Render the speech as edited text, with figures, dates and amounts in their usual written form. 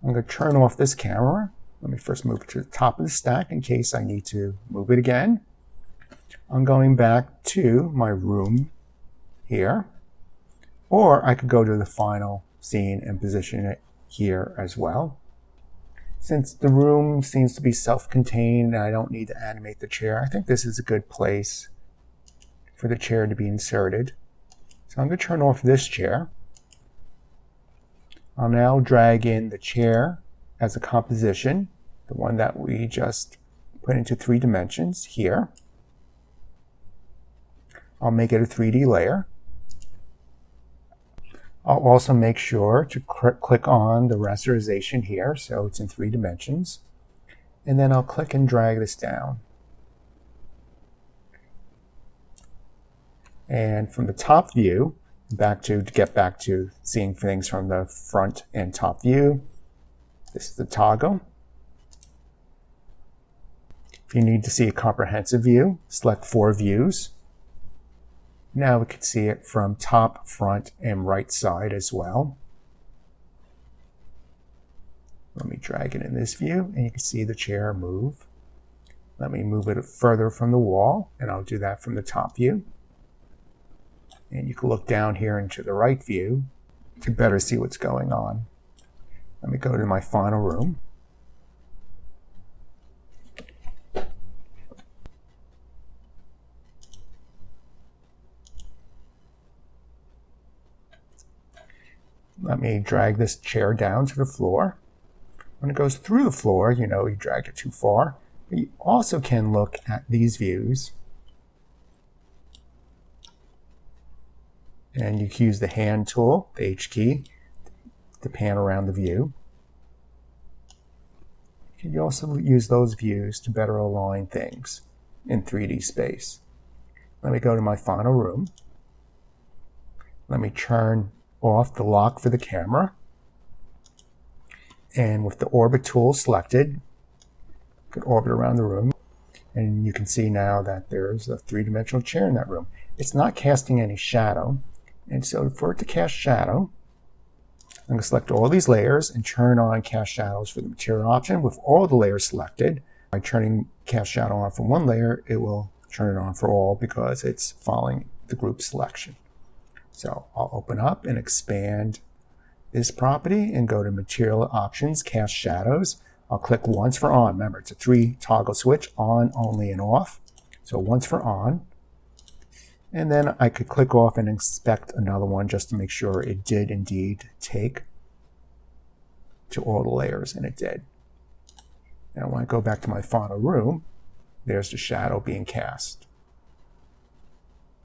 I'm going to turn off this camera. Let me first move it to the top of the stack in case I need to move it again. I'm going back to my room here, or I could go to the final scene and position it here as well. Since the room seems to be self-contained and I don't need to animate the chair, I think this is a good place for the chair to be inserted. So I'm going to turn off this chair. I'll now drag in the chair as a composition, the one that we just put into 3 dimensions here. I'll make it a 3D layer. I'll also make sure to click on the rasterization here so it's in 3 dimensions. And then I'll click and drag this down. And from the top view, to get back to seeing things from the front and top view, this is the toggle. If you need to see a comprehensive view, select 4 views. Now we can see it from top, front, and right side as well. Let me drag it in this view, and you can see the chair move. Let me move it further from the wall, and I'll do that from the top view. And you can look down here into the right view to better see what's going on. Let me go to my final room. Let me drag this chair down to the floor. When it goes through the floor, you know you dragged it too far. But you also can look at these views. And you can use the hand tool, the H key, to pan around the view. You can also use those views to better align things in 3D space. Let me go to my final room. Let me turn off the lock for the camera. And with the orbit tool selected, you can orbit around the room. And you can see now that there's a 3-dimensional chair in that room. It's not casting any shadow. And so for it to cast shadow, I'm going to select all these layers and turn on cast shadows for the material option with all the layers selected. By turning cast shadow on from one layer, it will turn it on for all because it's following the group selection. So I'll open up and expand this property and go to material options, cast shadows. I'll click once for on. Remember, it's a 3 toggle switch, on, only, and off. So once for on. And then I could click off and inspect another one just to make sure it did indeed take to all the layers, and it did. Now when I go back to my final room, there's the shadow being cast.